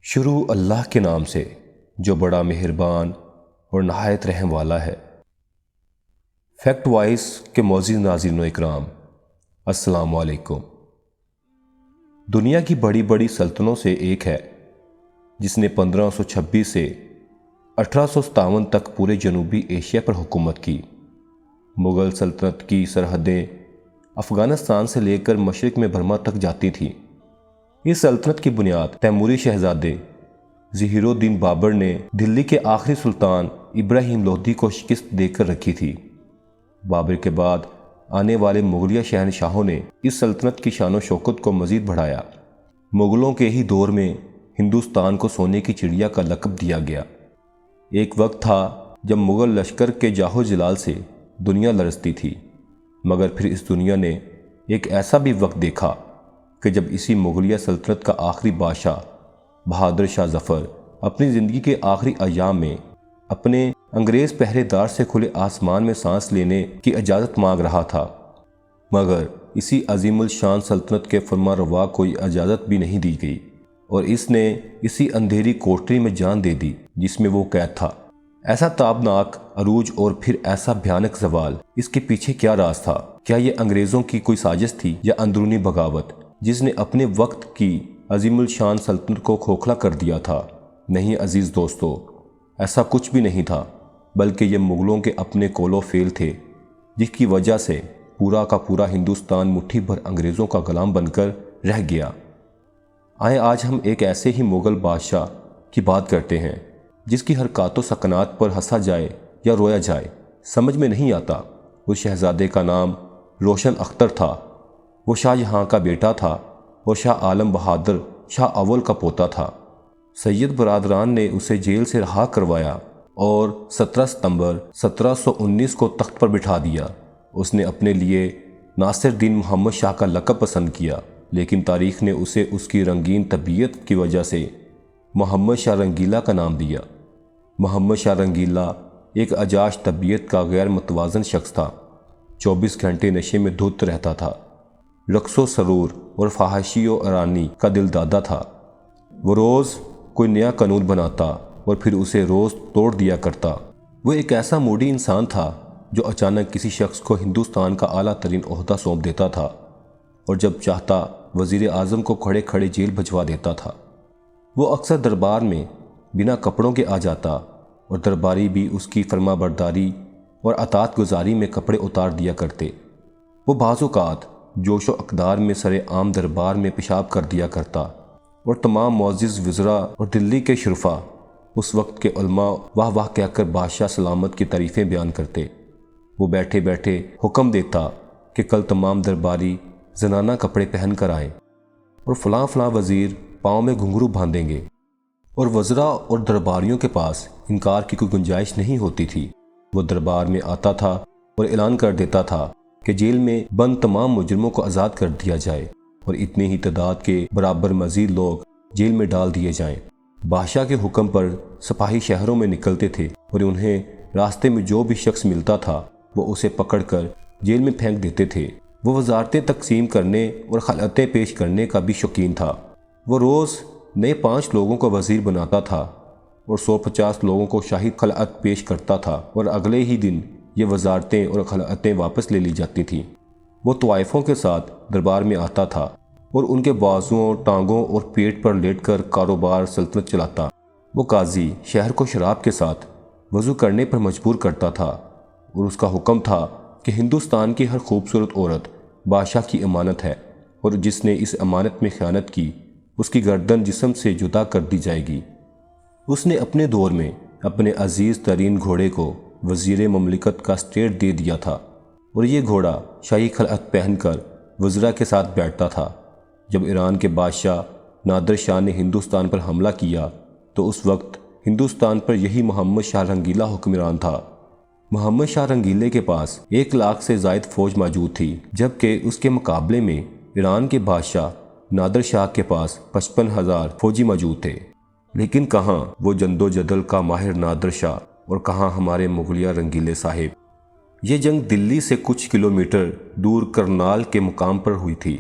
شروع اللہ کے نام سے جو بڑا مہربان اور نہایت رحم والا ہے۔ فیکٹ وائس کے معزز ناظرین و اکرام، السلام علیکم۔ دنیا کی بڑی بڑی سلطنتوں سے ایک ہے جس نے 1526 سے 1857 تک پورے جنوبی ایشیا پر حکومت کی۔ مغل سلطنت کی سرحدیں افغانستان سے لے کر مشرق میں برما تک جاتی تھیں۔ اس سلطنت کی بنیاد تیموری شہزادے ظہیر الدین بابر نے دلی کے آخری سلطان ابراہیم لودھی کو شکست دے کر رکھی تھی۔ بابر کے بعد آنے والے مغلیہ شہنشاہوں نے اس سلطنت کی شان و شوکت کو مزید بڑھایا۔ مغلوں کے ہی دور میں ہندوستان کو سونے کی چڑیا کا لقب دیا گیا۔ ایک وقت تھا جب مغل لشکر کے جاہو جلال سے دنیا لرزتی تھی، مگر پھر اس دنیا نے ایک ایسا بھی وقت دیکھا کہ جب اسی مغلیہ سلطنت کا آخری بادشاہ بہادر شاہ ظفر اپنی زندگی کے آخری ایام میں اپنے انگریز پہرے دار سے کھلے آسمان میں سانس لینے کی اجازت مانگ رہا تھا، مگر اسی عظیم الشان سلطنت کے فرما روا کوئی اجازت بھی نہیں دی گئی اور اس نے اسی اندھیری کوٹری میں جان دے دی جس میں وہ قید تھا۔ ایسا تابناک عروج اور پھر ایسا بھیانک زوال، اس کے پیچھے کیا راز تھا؟ کیا یہ انگریزوں کی کوئی سازش تھی یا اندرونی بغاوت جس نے اپنے وقت کی عظیم الشان سلطنت کو کھوکھلا کر دیا تھا؟ نہیں عزیز دوستو، ایسا کچھ بھی نہیں تھا، بلکہ یہ مغلوں کے اپنے کول و فیل تھے جس کی وجہ سے پورا کا پورا ہندوستان مٹھی بھر انگریزوں کا غلام بن کر رہ گیا۔ آئیں آج ہم ایک ایسے ہی مغل بادشاہ کی بات کرتے ہیں جس کی حرکات و سکنات پر ہنسا جائے یا رویا جائے سمجھ میں نہیں آتا۔ اس شہزادے کا نام روشن اختر تھا۔ وہ شاہ جہاں کا بیٹا تھا اور شاہ عالم بہادر شاہ اول کا پوتا تھا۔ سید برادران نے اسے جیل سے رہا کروایا اور 17 ستمبر 1719 کو تخت پر بٹھا دیا۔ اس نے اپنے لیے ناصر دین محمد شاہ کا لقب پسند کیا، لیکن تاریخ نے اسے اس کی رنگین طبیعت کی وجہ سے محمد شاہ رنگیلا کا نام دیا۔ محمد شاہ رنگیلا ایک اجاش طبیعت کا غیر متوازن شخص تھا۔ 24 گھنٹے نشے میں دھت رہتا تھا، رقص و سرور اور فحاشی و ارانی کا دل دادا تھا۔ وہ روز کوئی نیا قانون بناتا اور پھر اسے روز توڑ دیا کرتا۔ وہ ایک ایسا موڈی انسان تھا جو اچانک کسی شخص کو ہندوستان کا اعلیٰ ترین عہدہ سونپ دیتا تھا اور جب چاہتا وزیر اعظم کو کھڑے کھڑے جیل بھجوا دیتا تھا۔ وہ اکثر دربار میں بنا کپڑوں کے آ جاتا اور درباری بھی اس کی فرما برداری اور اطاعت گزاری میں کپڑے اتار دیا کرتے۔ وہ بعض اوقات جوش و اقدار میں سر عام دربار میں پیشاب کر دیا کرتا اور تمام معزز وزراء اور دلی کے شرفاء اس وقت کے علماء واہ واہ کہہ کر بادشاہ سلامت کی تعریفیں بیان کرتے۔ وہ بیٹھے بیٹھے حکم دیتا کہ کل تمام درباری زنانہ کپڑے پہن کر آئیں اور فلاں فلاں وزیر پاؤں میں گھنگرو باندھیں گے، اور وزراء اور درباریوں کے پاس انکار کی کوئی گنجائش نہیں ہوتی تھی۔ وہ دربار میں آتا تھا اور اعلان کر دیتا تھا کہ جیل میں بند تمام مجرموں کو آزاد کر دیا جائے اور اتنے ہی تعداد کے برابر مزید لوگ جیل میں ڈال دیے جائیں۔ بادشاہ کے حکم پر سپاہی شہروں میں نکلتے تھے اور انہیں راستے میں جو بھی شخص ملتا تھا وہ اسے پکڑ کر جیل میں پھینک دیتے تھے۔ وہ وزارتیں تقسیم کرنے اور خلعتیں پیش کرنے کا بھی شوقین تھا۔ وہ روز نئے 5 لوگوں کو وزیر بناتا تھا اور 150 لوگوں کو شاہی خلعت پیش کرتا تھا اور اگلے ہی دن یہ وزارتیں اور خلعتیں واپس لے لی جاتی تھیں۔ وہ طوائفوں کے ساتھ دربار میں آتا تھا اور ان کے بازوؤں، ٹانگوں اور پیٹ پر لیٹ کر کاروبار سلطنت چلاتا۔ وہ قاضی شہر کو شراب کے ساتھ وضو کرنے پر مجبور کرتا تھا اور اس کا حکم تھا کہ ہندوستان کی ہر خوبصورت عورت بادشاہ کی امانت ہے اور جس نے اس امانت میں خیانت کی اس کی گردن جسم سے جدا کر دی جائے گی۔ اس نے اپنے دور میں اپنے عزیز ترین گھوڑے کو وزیر مملکت کا اسٹیٹ دے دیا تھا اور یہ گھوڑا شاہی خلعت پہن کر وزراء کے ساتھ بیٹھتا تھا۔ جب ایران کے بادشاہ نادر شاہ نے ہندوستان پر حملہ کیا تو اس وقت ہندوستان پر یہی محمد شاہ رنگیلا حکمران تھا۔ محمد شاہ رنگیلے کے پاس 1 لاکھ سے زائد فوج موجود تھی، جبکہ اس کے مقابلے میں ایران کے بادشاہ نادر شاہ کے پاس 55,000 فوجی موجود تھے۔ لیکن کہاں وہ جند و جدل کا ماہر نادر شاہ اور کہاں ہمارے مغلیہ رنگیلے صاحب۔ یہ جنگ دلی سے کچھ کلومیٹر دور کرنال کے مقام پر ہوئی تھی۔